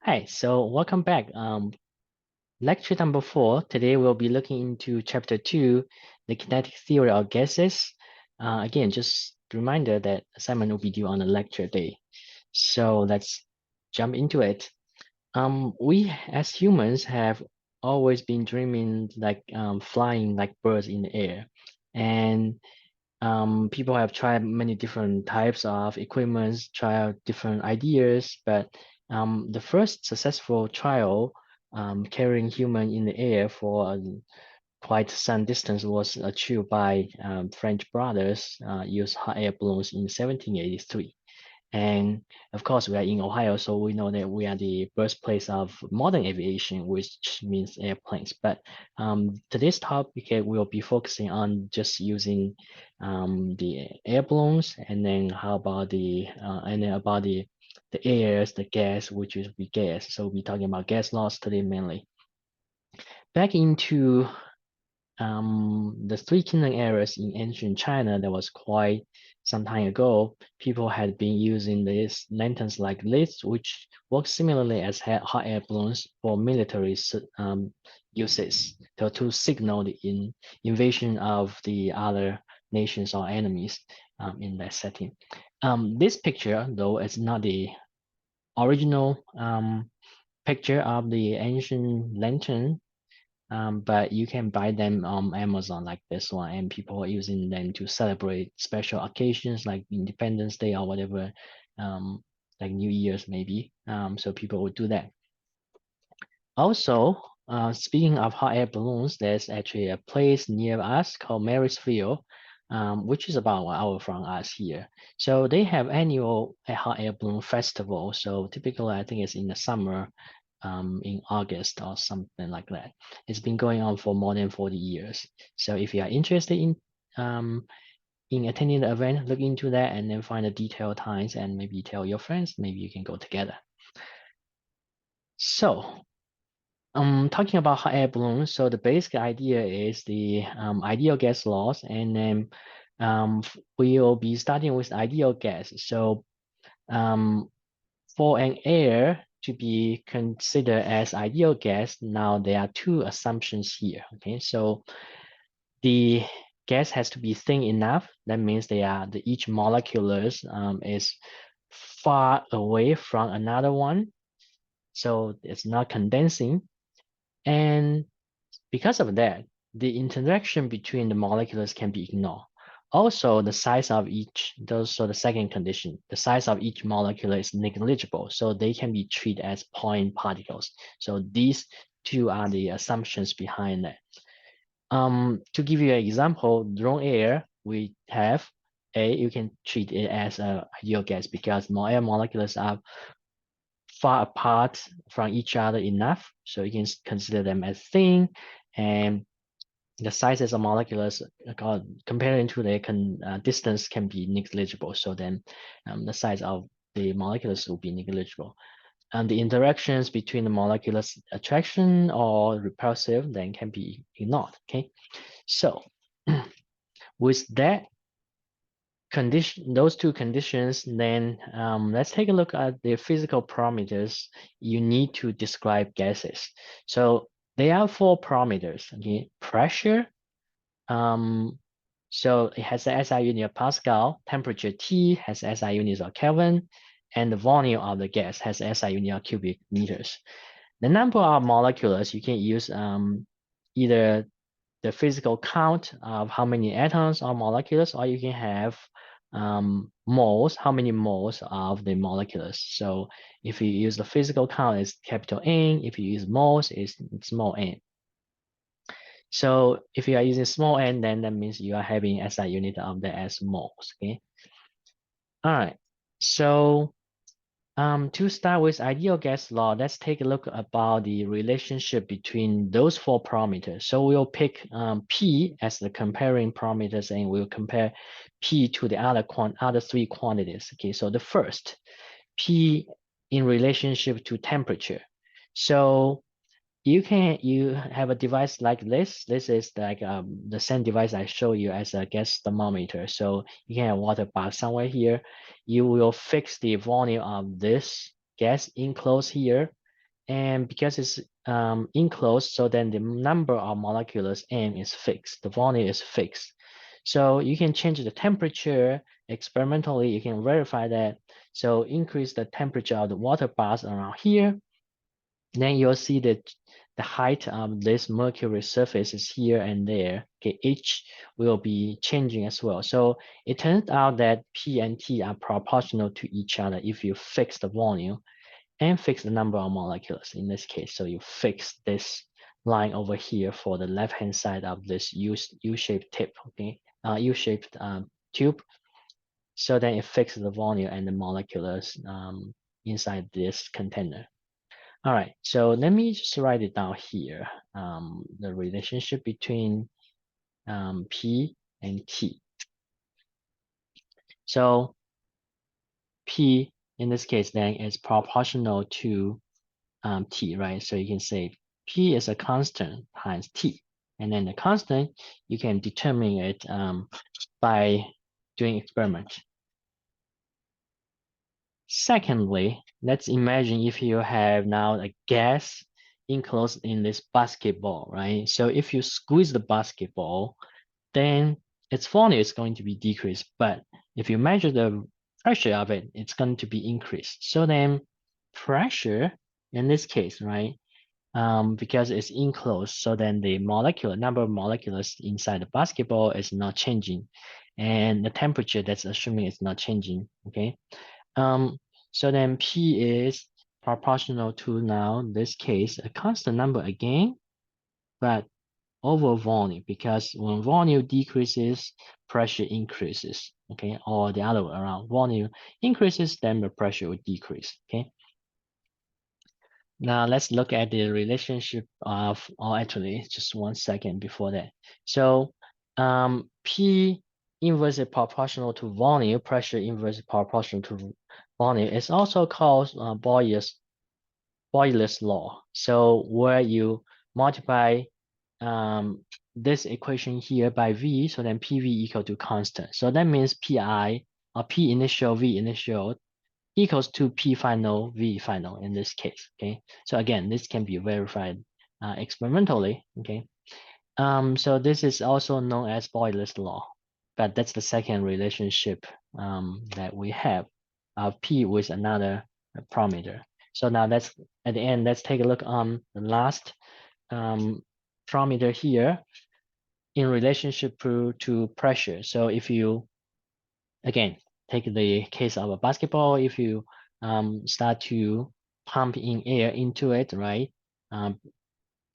Hi, so welcome back. Lecture number 4. Today we'll be looking into chapter 2, the kinetic theory of gases. Again, just a reminder that assignment will be due on a lecture day. So let's jump into it. We as humans have always been dreaming like flying like birds in the air. And people have tried many different types of equipments, try out different ideas, but the first successful trial carrying human in the air for quite some distance was achieved by French brothers used hot air balloons in 1783. And of course, we are in Ohio, so we know that we are the birthplace of modern aviation, which means airplanes. But today's topic will be focusing on just using the air balloons, and then how about the airs, the gas, which is be gas. So we'll be talking about gas laws today mainly. Back into the Three Kingdom eras in ancient China, that was quite some time ago. People had been using these lanterns like this, which work similarly as hot air balloons for military uses to signal the invasion of the other nations or enemies in that setting. This picture, though, is not the original picture of the ancient lantern, but you can buy them on Amazon like this one, and people are using them to celebrate special occasions like Independence Day or whatever, like New Year's maybe. So people would do that. Also, speaking of hot air balloons, there's actually a place near us called Marysville, which is about 1 hour from us here. So they have annual hot air balloon festival. So typically, I think it's in the summer, in August or something like that. It's been going on for more than 40 years. So if you are interested in attending the event, look into that and then find the detailed times and maybe tell your friends. Maybe you can go together. So talking about hot air balloons, so the basic idea is the ideal gas laws, and then we'll be starting with ideal gas. So um, for an air to be considered as ideal gas, now there are two assumptions here. Okay, so the gas has to be thin enough. That means each molecules is far away from another one, so it's not condensing. And because of that, the interaction between the molecules can be ignored. Also, the size of each, so the second condition, the size of each molecule is negligible, so they can be treated as point particles. So these two are the assumptions behind that. To give you an example, drone air, we have you can treat it as a ideal gas because more air molecules are far apart from each other enough, so you can consider them as thin, and the sizes of molecules comparing to their distance can be negligible. So then the size of the molecules will be negligible. And the interactions between the molecules attraction or repulsive then can be ignored. Okay, so with that condition, those two conditions, then let's take a look at the physical parameters you need to describe gases. So there are 4 parameters. Okay, pressure. So it has the SI unit of Pascal, temperature T has SI units of Kelvin, and the volume of the gas has SI unit of cubic meters. The number of molecules, you can use either the physical count of how many atoms or molecules, or you can have moles, how many moles of the molecules. So if you use the physical count, it's capital N. If you use moles, it's small n. So if you are using small n, then that means you are having SI unit of the as moles. Okay. All right. So to start with ideal gas law, let's take a look about the relationship between those 4 parameters. So we'll pick P as the comparing parameters, and we'll compare P to the other 3 quantities. Okay. So the first, P in relationship to temperature. So you have a device like this. This is like the same device I show you as a gas thermometer. So you can have water bath somewhere here. You will fix the volume of this gas enclosed here, And because it's enclosed, so then the number of molecules M is fixed, the volume is fixed. So you can change the temperature experimentally, you can verify that. So increase the temperature of the water bath around here, then you'll see that the height of this mercury surface is here and there. Okay, H will be changing as well. So it turns out that P and T are proportional to each other if you fix the volume and fix the number of molecules in this case. So you fix this line over here for the left-hand side of this U-shaped tip, okay, U-shaped tube. So then it fixes the volume and the molecules inside this container. All right, so let me just write it down here. The relationship between P and T. So P in this case then is proportional to T, right? So you can say P is a constant times T. And then the constant, you can determine it by doing experiment. Secondly, let's imagine if you have now a gas enclosed in this basketball, right? So if you squeeze the basketball, then its volume is going to be decreased. But if you measure the pressure of it, it's going to be increased. So then pressure in this case, right? Because it's enclosed, so then the molecular number of molecules inside the basketball is not changing, and the temperature that's assuming it's not changing. Okay, so then P is proportional to now in this case a constant number again, but over volume, because when volume decreases, pressure increases. Okay, or the other way around, volume increases, then the pressure will decrease. Okay. Now let's look at the relationship of, or actually just 1 second before that. So P inversely proportional to volume, pressure inversely proportional to volume is also called Boyle's law. So where you multiply this equation here by V, so then PV equal to constant. So that means PI or P initial, V initial equals to P final, V final in this case, okay? So again, this can be verified experimentally, okay? So this is also known as Boyle's law, but that's the second relationship that we have of P with another parameter. So now let's, at the end, let's take a look on the last parameter here in relationship to pressure. So if you, again, take the case of a basketball, if you start to pump in air into it, right?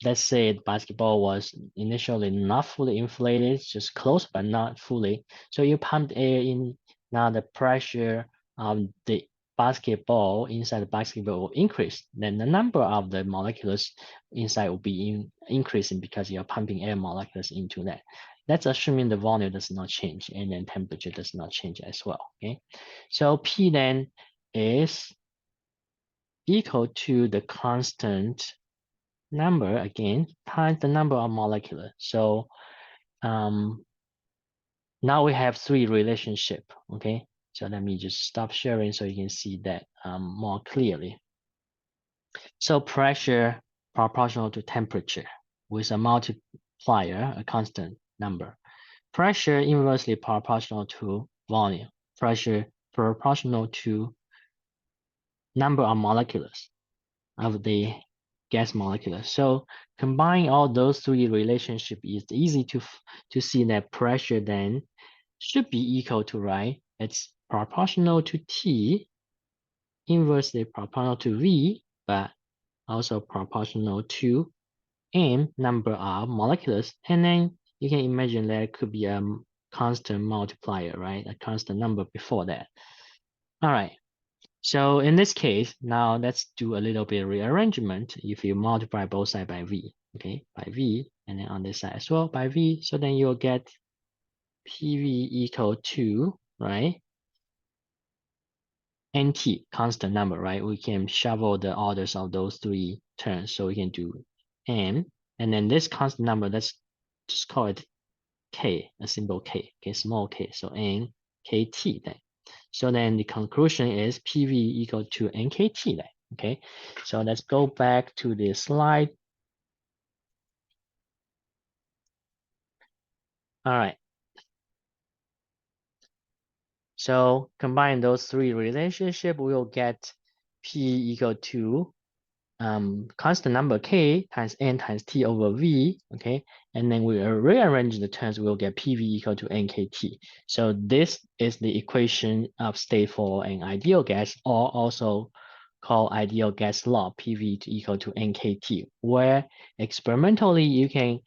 Let's say the basketball was initially not fully inflated, just close, but not fully. So you pumped air in, now the pressure of the basketball inside the basketball will increase. Then the number of the molecules inside will be increasing because you're pumping air molecules into that. That's assuming the volume does not change and then temperature does not change as well, okay? So P then is equal to the constant number again times the number of molecules. So now we have three relationship, okay? So let me just stop sharing so you can see that more clearly. So pressure proportional to temperature with a multiplier, a constant number. Pressure inversely proportional to volume. Pressure proportional to number of molecules of the gas molecule. So combining all those three relationships is easy to see that pressure then should be equal to, right? It's proportional to T, inversely proportional to V, but also proportional to M, number of molecules. And then you can imagine that it could be a constant multiplier, right? A constant number before that. All right. So in this case, now let's do a little bit of rearrangement. If you multiply both sides by V, okay, by V, and then on this side as well by V, so then you'll get PV equal to, right, NT, constant number, right? We can shuffle the orders of those three terms. So we can do M, and then this constant number, let's just call it K, a symbol K, okay, small k, so NKT then. So then the conclusion is PV equal to NKT then. Okay, so let's go back to the slide. All right. So combine those three relationships, we will get P equal to constant number K times N times T over V, okay? And then we rearrange the terms, we'll get PV equal to NKT. So this is the equation of state for an ideal gas, or also called ideal gas law, PV equal to NKT, where experimentally you can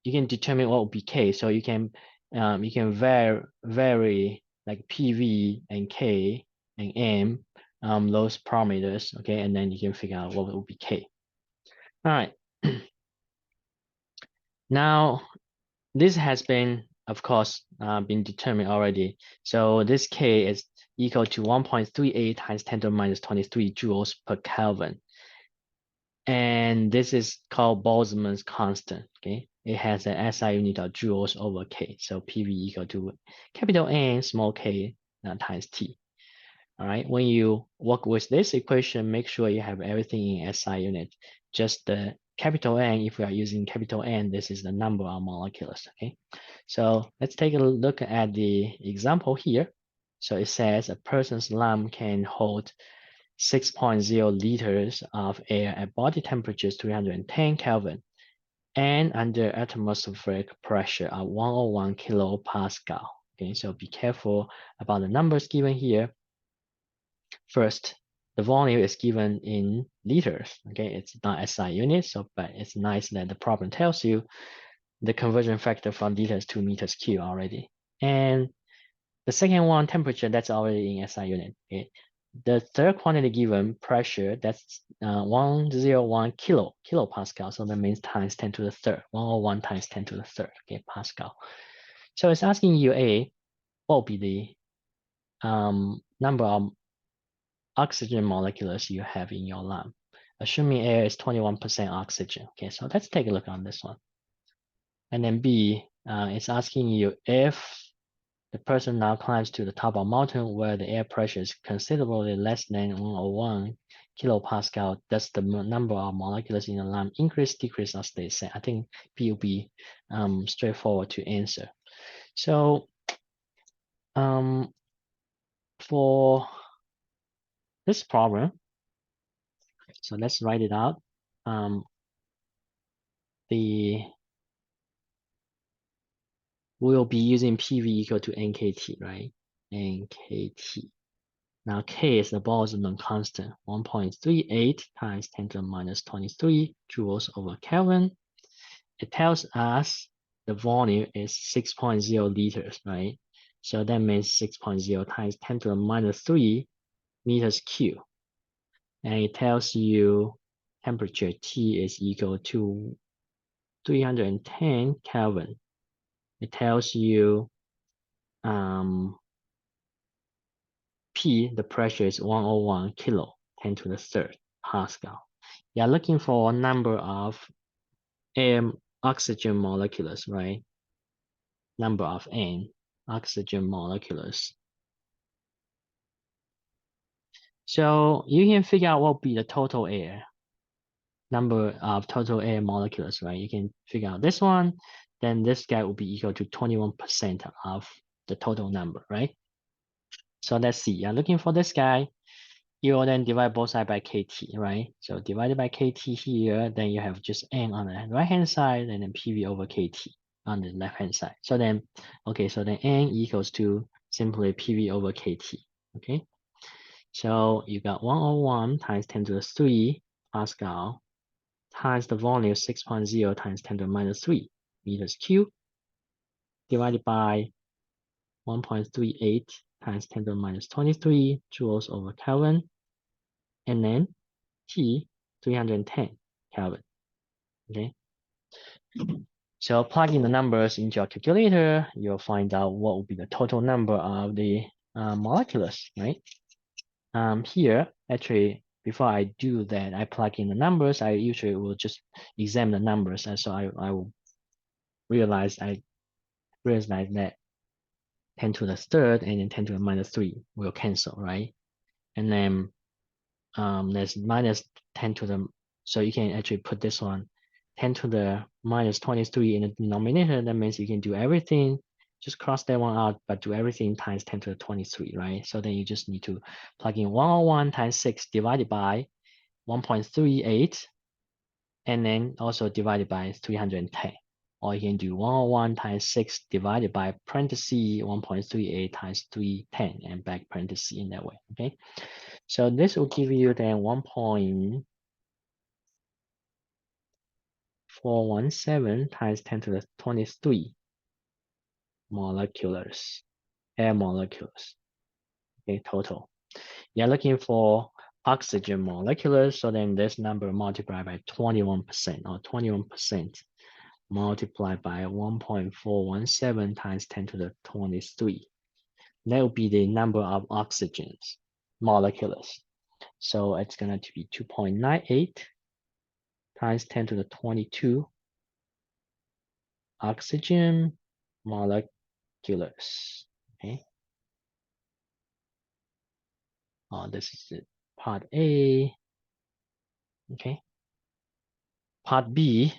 determine what will be K. So you can vary like PV and K and M, those parameters, okay, and then you can figure out what will be K. All right. Now this has been, of course, been determined already. So this K is equal to 1.38 times 10 to the minus 23 joules per Kelvin. And this is called Boltzmann's constant, okay? It has an SI unit of joules over K. So PV equal to capital N, small k times T. All right, when you work with this equation, make sure you have everything in SI unit. Just the capital N, if we are using capital N, this is the number of molecules, okay? So let's take a look at the example here. So it says a person's lung can hold 6.0 liters of air at body temperature 310 Kelvin and under atmospheric pressure of 101 kilopascal. Okay, so be careful about the numbers given here. First, the volume is given in liters. Okay, it's not SI units, so but it's nice that the problem tells you the conversion factor from liters to meters cubed already. And the second one, temperature, that's already in SI unit. Okay. The third quantity given, pressure, that's 101 kilopascal. So that means times 10 to the third, 101 times 10 to the third, okay, pascal. So it's asking you what will be the number of oxygen molecules you have in your lung, assuming air is 21% oxygen. Okay, so let's take a look on this one. And then B, it's asking you if the person now climbs to the top of a mountain where the air pressure is considerably less than 101 kilopascal. Does the number of molecules in the lung increase, decrease, or stay the same? I think B will be straightforward to answer. So for this problem, so let's write it out. We'll be using PV equal to NKT, right? NKT. Now K is the Boltzmann constant, 1.38 times 10 to the minus 23 joules over Kelvin. It tells us the volume is 6.0 liters, right? So that means 6.0 times 10 to the minus 3 meters cubed. And it tells you temperature T is equal to 310 Kelvin. It tells you P, the pressure is 101 kilo, 10 to the third Pascal. You are looking for a number of air oxygen molecules, right? Number of N oxygen molecules. So you can figure out what will be the total air, number of total air molecules, right? You can figure out this one, then this guy will be equal to 21% of the total number, right? So let's see, you're looking for this guy. You will then divide both sides by KT, right? So divided by KT here, then you have just N on the right-hand side and then PV over KT on the left-hand side. So then, okay, so then N equals to simply PV over KT, okay? So you got 101 times 10 to the 3 Pascal times the volume 6.0 times 10 to the minus 3 meters cubed divided by 1.38 times 10 to the minus 23 joules over Kelvin. And then T 310 Kelvin, okay? So plug in the numbers into your calculator, you'll find out what will be the total number of the molecules, right? Here, actually, before I do that, I plug in the numbers, I usually will just examine the numbers. And so I will realize that 10 to the third and then 10 to the minus 3 will cancel, right? and then there's minus 10 to the, so you can actually put this one 10 to the minus 23 in the denominator. That means you can do everything, just cross that one out, but do everything times 10 to the 23, right? So then you just need to plug in 101 times 6 divided by 1.38, and then also divided by 310. Or you can do 101 times 6 divided by parenthesis 1.38 times 310 and back parenthesis in that way, okay? So this will give you then 1.417 times 10 to the 23 molecules, air molecules, okay, total. You're looking for oxygen molecules, so then this number multiplied by 21%, or 21% multiplied by 1.417 times 10 to the 23. That will be the number of oxygens molecules. So it's going to be 2.98 times 10 to the 22 oxygen molecules. Okay. This is it. Part A. Okay. Part B.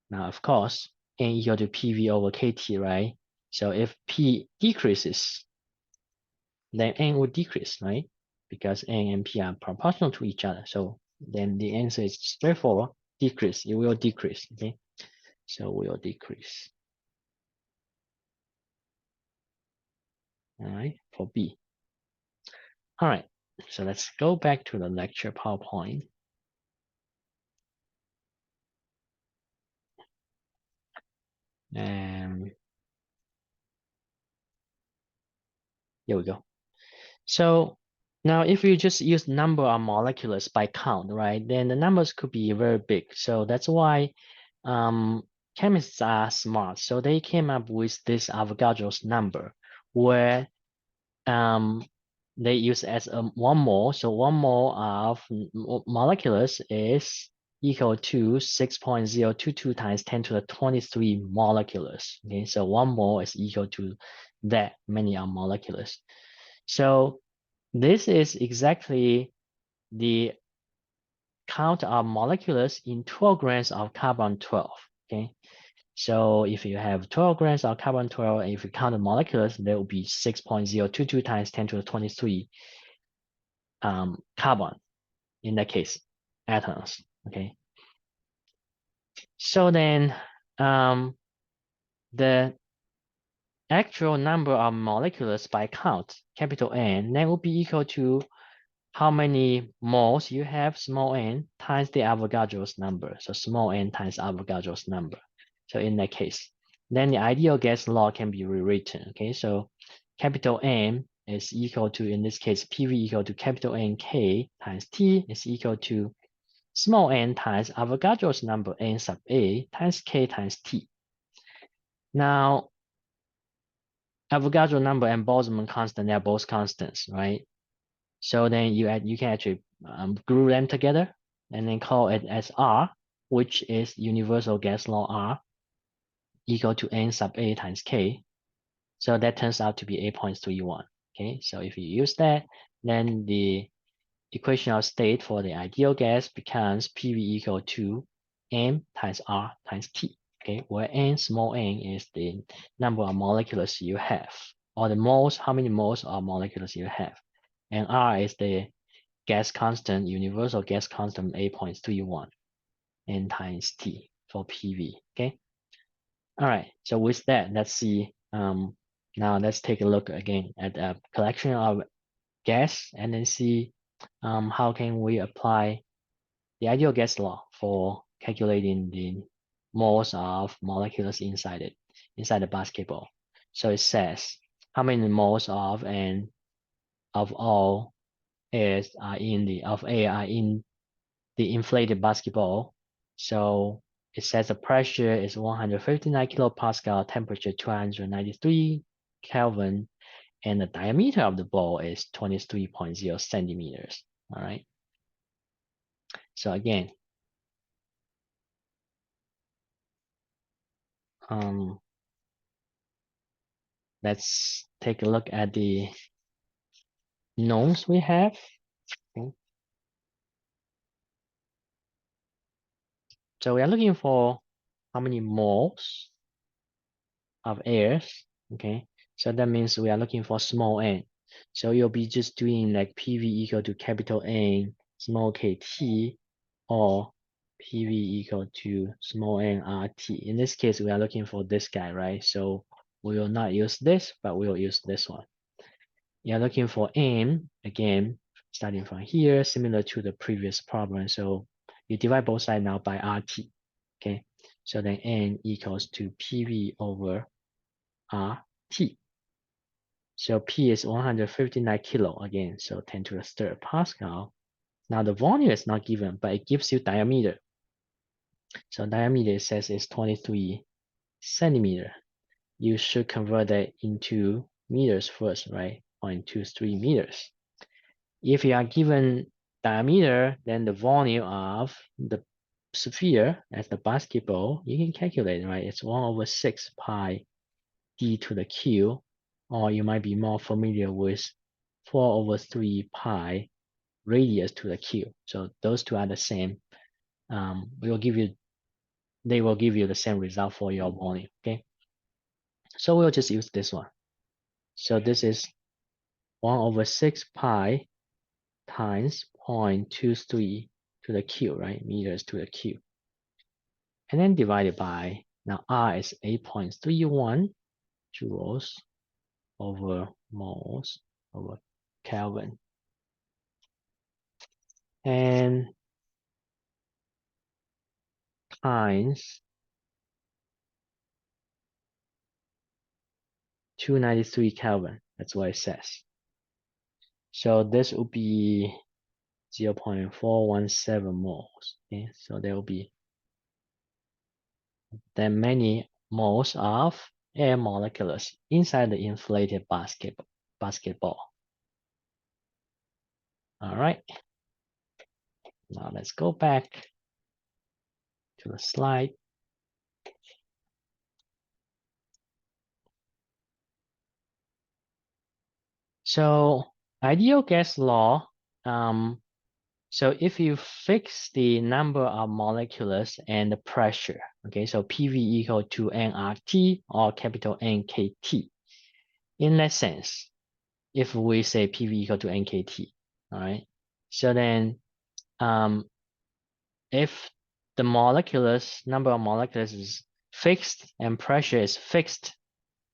Now, of course, N equal to PV over KT, right? So if P decreases, then N will decrease, right? Because N and P are proportional to each other. So then the answer is straightforward, decrease. It will decrease, okay? So we will decrease. All right, for B. All right, so let's go back to the lecture PowerPoint. And here we go. So now if you just use number of molecules by count, right, then the numbers could be very big. So that's why chemists are smart. So they came up with this Avogadro's number, where they use as a 1 mole. So 1 mole of molecules is equal to 6.022 times 10 to the 23 molecules. Okay, so 1 mole is equal to that many of molecules. So this is exactly the count of molecules in 12 grams of carbon-12. Okay, so if you have 12 grams of carbon-12, and if you count the molecules, there will be 6.022 times 10 to the 23 carbon, in that case, atoms. Okay. So then the actual number of molecules by count, capital N, that will be equal to how many moles you have, small n, times the Avogadro's number. So small n times Avogadro's number. So in that case, then the ideal gas law can be rewritten. Okay, so capital N is equal to, in this case, PV equal to capital NK times T is equal to small n times Avogadro's number n sub A times K times T. Now, Avogadro number and Boltzmann constant, they're both constants, right? So then you can actually glue them together and then call it as R, which is universal gas law R, equal to n sub A times K. So that turns out to be 8.31. Okay, so if you use that, then the equation of state for the ideal gas becomes PV equal to M times R times T. Okay, where n, small n, is the number of molecules you have, or the moles, how many moles of molecules you have. And R is the gas constant, universal gas constant 8.31 n times T for PV. Okay. All right. So with that, let's see. Now let's take a look again at a collection of gas and then see how can we apply the ideal gas law for calculating the moles of molecules inside it, inside the basketball. So it says how many moles of all airs are in the of air are in the inflated basketball. So it says the pressure is 159 kilopascal, temperature 293 Kelvin, and the diameter of the ball is 23.0 centimeters. All right. So again, let's take a look at the knowns we have. Okay. So we are looking for how many moles of airs. Okay. So that means we are looking for small n. So you'll be just doing like PV equal to capital N small kt or PV equal to small n RT. In this case, we are looking for this guy, right? So we will not use this, but we will use this one. You're looking for n, again, starting from here, similar to the previous problem. So you divide both sides now by RT, okay? So then n equals to PV over RT. So P is 159 kilo again, so 10 to the third Pascal. Now the volume is not given, but it gives you diameter. So diameter it says is 23 centimeter. You should convert that into meters first, right? 0.23 meters. If you are given diameter, then the volume of the sphere as the basketball, you can calculate, right? It's 1/6 pi d to the q, or you might be more familiar with 4/3 pi radius to the q. So those two are the same. They will give you the same result for your volume, okay? So we'll just use this one. So this is 1/6 pi times 0.23 to the q, right? Meters to the q. And then divided by, now R is 8.31 joules over moles over Kelvin. And times 293 Kelvin. That's what it says. So this will be 0.417 moles. Okay, so there will be that many moles of air molecules inside the inflated basketball. All right. Now let's go back to the slide. So ideal gas law, so if you fix the number of molecules and the pressure, okay, so PV equal to nRT or capital NKT. In that sense, if we say PV equal to NKT, all right, so then if the number of molecules is fixed and pressure is fixed,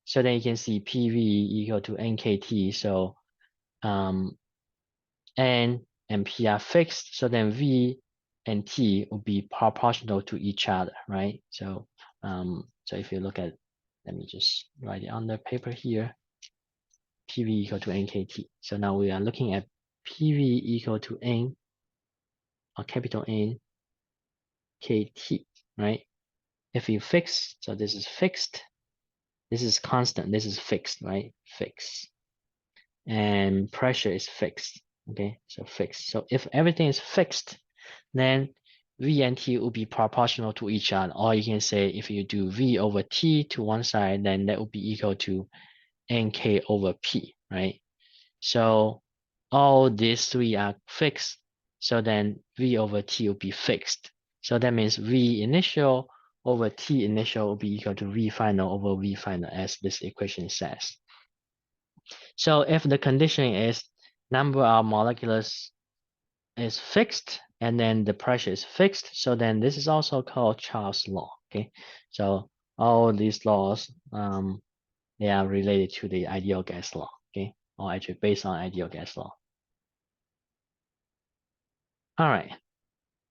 so then you can see PV equal to NKT. So N and P are fixed, so then V and T will be proportional to each other, right? So, so if you look at, let me just write it on the paper here, PV equal to NKT. So now we are looking at PV equal to N, or capital N, KT, right? If you fix, so this is fixed, this is constant, this is fixed, right? Fixed. And pressure is fixed, okay? So fixed. So if everything is fixed, then V and T will be proportional to each other. Or you can say if you do V over T to one side, then that will be equal to NK over P, right? So all these three are fixed. So then V over T will be fixed. So that means V initial over T initial will be equal to V final over V final, as this equation says. So if the condition is number of molecules is fixed and then the pressure is fixed, so then this is also called Charles' law. Okay, so all these laws they are related to the ideal gas law. Okay, or actually based on ideal gas law. All right,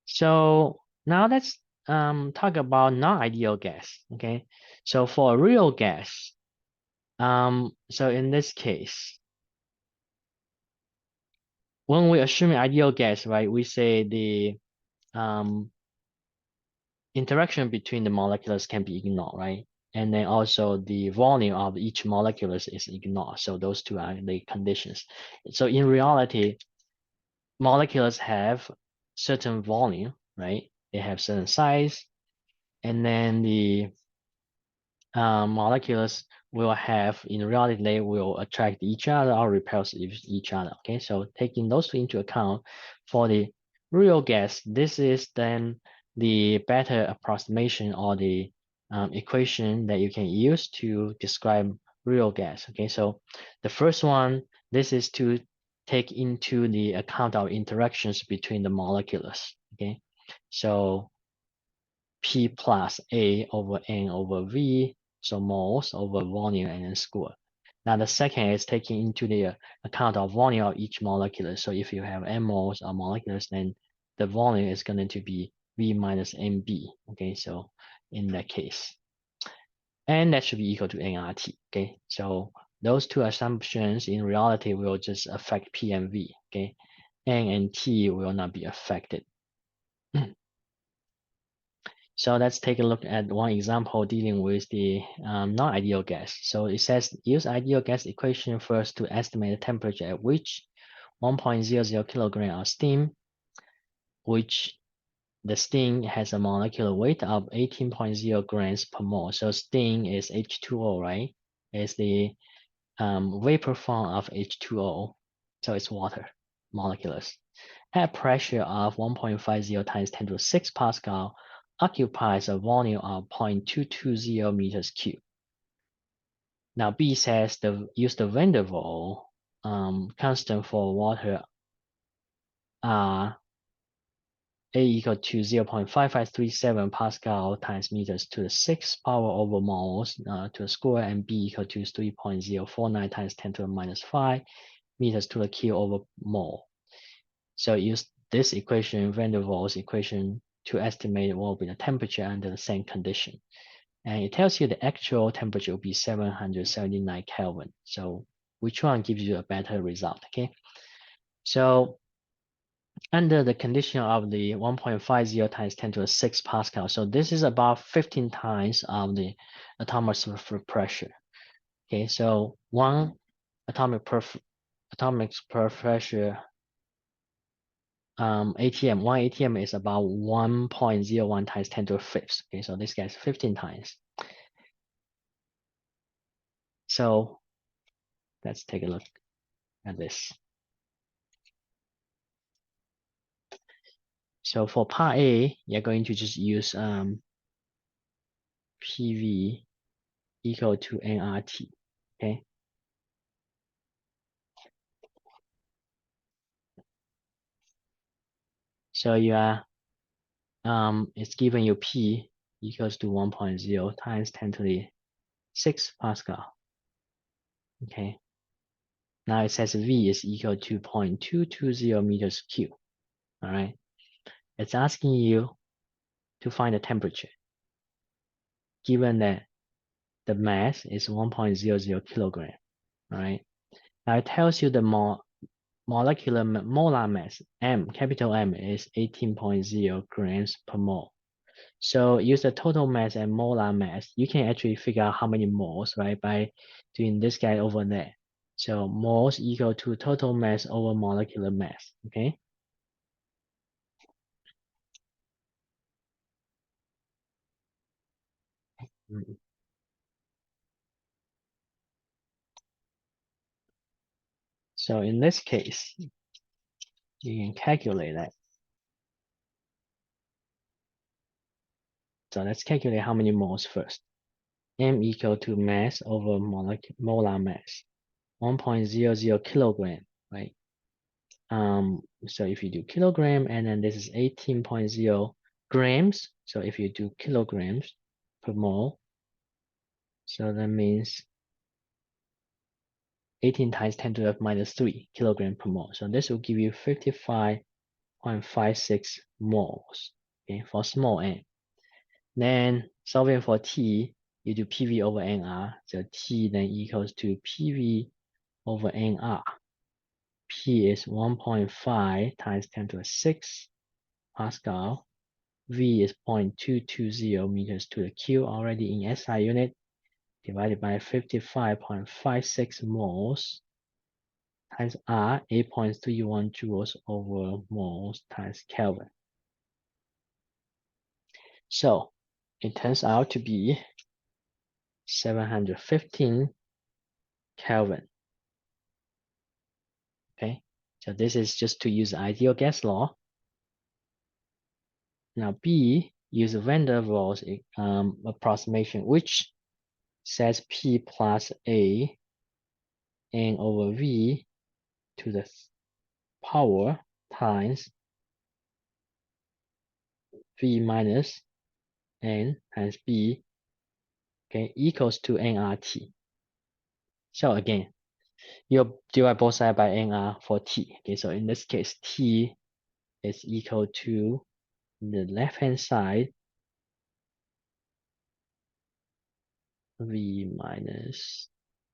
so now let's talk about non-ideal gas. Okay, so for a real gas, so in this case, when we assume ideal gas, right, we say the interaction between the molecules can be ignored, right? And then also the volume of each molecule is ignored. So those two are the conditions. So in reality, molecules have certain volume, right? They have certain size, and then the molecules will have in reality they will attract each other or repel each other. Okay, so taking those two into account for the real gas, this is then the better approximation or the equation that you can use to describe real gas. Okay, so the first one, this is to take into the account of interactions between the molecules. Okay, so P plus A over N over V, so moles over volume and then score. Now the second is taking into the account of volume of each molecule. So if you have N moles or molecules, then the volume is going to be V minus NB. Okay, so in that case, and that should be equal to nRT. Okay, so those two assumptions in reality will just affect P and V. Okay, N and T will not be affected. So let's take a look at one example dealing with the non-ideal gas. So it says use ideal gas equation first to estimate the temperature at which 1.00 kilogram of steam, which the steam has a molecular weight of 18.0 grams per mole. So steam is H2O, right? It's the vapor form of H2O. So it's water molecules. At pressure of 1.50 times 10 to the 6 Pascal, occupies a volume of 0.220 meters cubed. Now B says use the van der Waals constant for water are A equal to 0.5537 Pascal times meters to the 6 power over moles to the square, and B equal to 3.049 times 10 to the minus 5 meters to the cube over mole. So use this equation, van der Waals equation, to estimate what will be the temperature under the same condition. And it tells you the actual temperature will be 779 Kelvin. So which one gives you a better result, okay? So under the condition of the 1.50 times 10 to the 6 Pascal, so this is about 15 times of the atomic pressure. Okay, so one atomic pressure ATM, one ATM is about 1.01 times 10 to the fifth. Okay, so this guy's 15 times. So let's take a look at this. So for part A, you're going to just use PV equal to nRT, okay? So you are, it's given you P equals to 1.0 times 10 to the 6 Pascal, okay? Now it says V is equal to 0.220 meters cubed, all right? It's asking you to find the temperature, given that the mass is 1.00 kilogram, all right? Now it tells you the molar mass, M, capital M, is 18.0 grams per mole. So use the total mass and molar mass. You can actually figure out how many moles, right, by doing this guy over there. So moles equal to total mass over molecular mass, okay? So in this case, you can calculate that. So let's calculate how many moles first. M equal to mass over molar mass, 1.00 kilogram, right? So if you do kilogram, and then this is 18.0 grams. So if you do kilograms per mole, so that means 18 times 10 to the minus 3 kilogram per mole. So this will give you 55.56 moles, okay, for small n. Then solving for T, you do PV over NR. So T then equals to PV over NR. P is 1.5 times 10 to the 6 Pascal. V is 0.220 meters to the cube already in SI unit, divided by 55.56 moles times R, 8.31 joules over moles times Kelvin. So it turns out to be 715 Kelvin. Okay, so this is just to use ideal gas law. Now B, use van der Waals approximation, which says P plus A N over V to the power times V minus N times B, okay, equals to nRT. So again, you divide both sides by nr for T. Okay, so in this case, T is equal to the left-hand side, V minus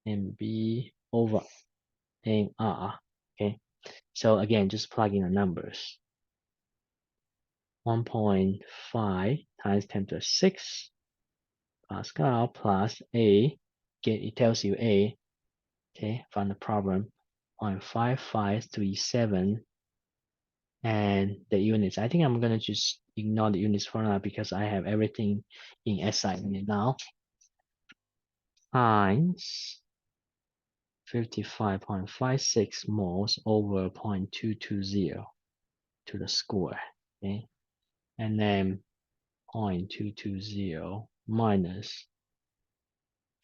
NB over nr. Okay, so again, just plug in the numbers. 1.5 times 10 to the 6 Pascal plus A, okay, it tells you A, okay, from the problem, 0.5537, and the units. I think I'm gonna just ignore the units for now because I have everything in SI unit now. Times 55.56 moles over 0.220 to the square, okay, and then 0.220 minus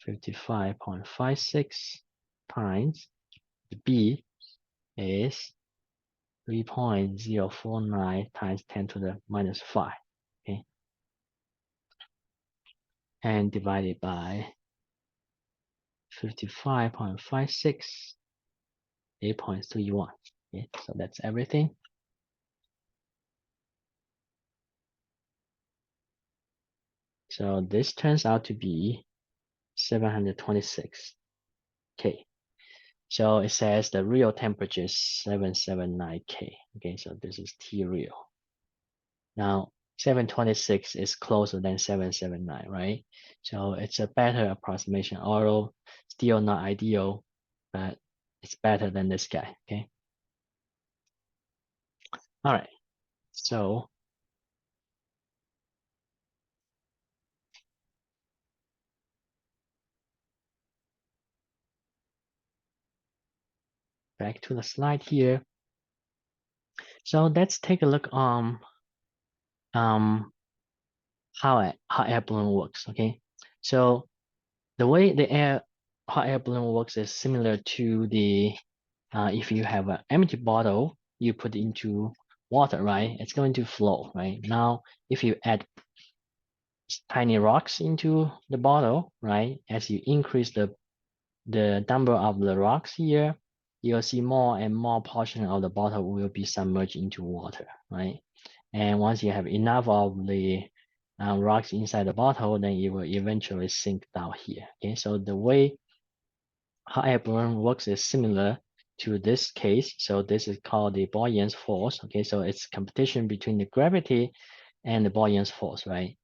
55.56 times the B is 3.049 times 10 to the minus 5, okay, and divided by 55.56, 8.31. Okay, so that's everything. So this turns out to be 726 K. So it says the real temperature is 779 K. Okay, so this is T real. Now 726 is closer than 779, right? So it's a better approximation, although still not ideal, but it's better than this guy. Okay. All right. So back to the slide here. So let's take a look on how air balloon works. Okay, so the way the hot air balloon works is similar to the if you have an empty bottle, you put into water, right? It's going to flow, right? Now, if you add tiny rocks into the bottle, right? As you increase the number of the rocks here, you'll see more and more portion of the bottle will be submerged into water, right? And once you have enough of the rocks inside the bottle, then it will eventually sink down here. Okay, so the way hot air balloon works is similar to this case. So this is called the buoyant force. Okay, so it's competition between the gravity and the buoyant force, right?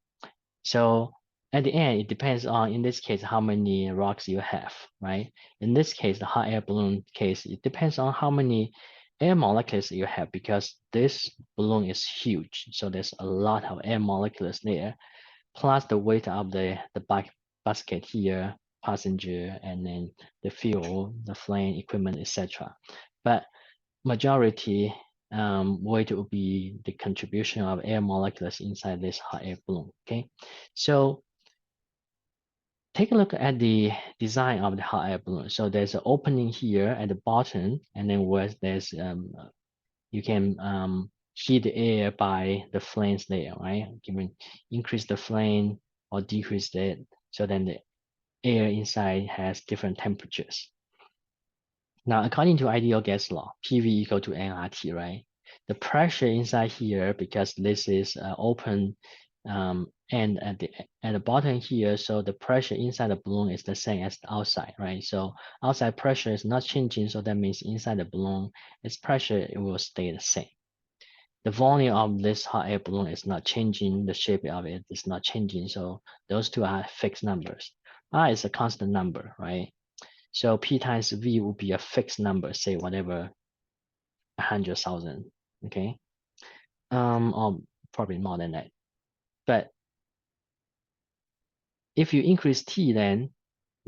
So at the end, it depends on, in this case, how many rocks you have, right? In this case, the hot air balloon case, it depends on how many air molecules you have because this balloon is huge. So there's a lot of air molecules there, plus the weight of the basket here, passenger, and then the fuel, the flame, equipment, etc. But majority weight will be the contribution of air molecules inside this hot air balloon. Okay, so take a look at the design of the hot air balloon. So there's an opening here at the bottom, and then where there's you can heat the air by the flames there, right? Given increase the flame or decrease it, so then the air inside has different temperatures. Now, according to ideal gas law, PV equal to nRT, right? The pressure inside here, because this is open end at the bottom here, so the pressure inside the balloon is the same as the outside, right? So outside pressure is not changing, so that means inside the balloon, its pressure it will stay the same. The volume of this hot air balloon is not changing, the shape of it is not changing, so those two are fixed numbers. R is a constant number, right? So P times V will be a fixed number, say whatever 100,000, okay? Or probably more than that. But if you increase T, then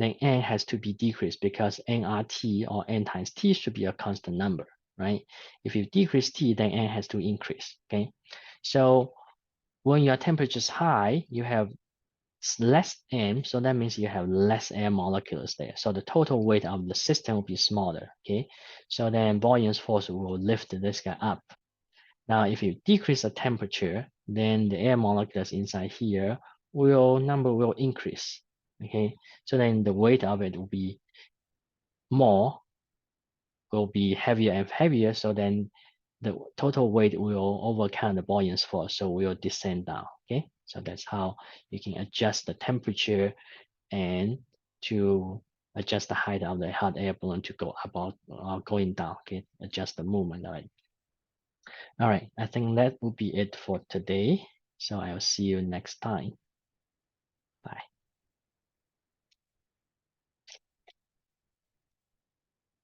then n has to be decreased because nRT or n times t should be a constant number, right? If you decrease t, then n has to increase, okay? So when your temperature is high, you have less m, so that means you have less air molecules there. So the total weight of the system will be smaller, okay? So then Buoyant's force will lift this guy up. Now, if you decrease the temperature, then the air molecules inside here number will increase, okay? So then the weight of it will be heavier and heavier. So then the total weight will overcome the Buoyant's force, so will descend down, okay? So that's how you can adjust the temperature and to adjust the height of the hot air balloon to go about going down, okay? Adjust the movement, all right? All right, I think that will be it for today. So I'll see you next time. Bye.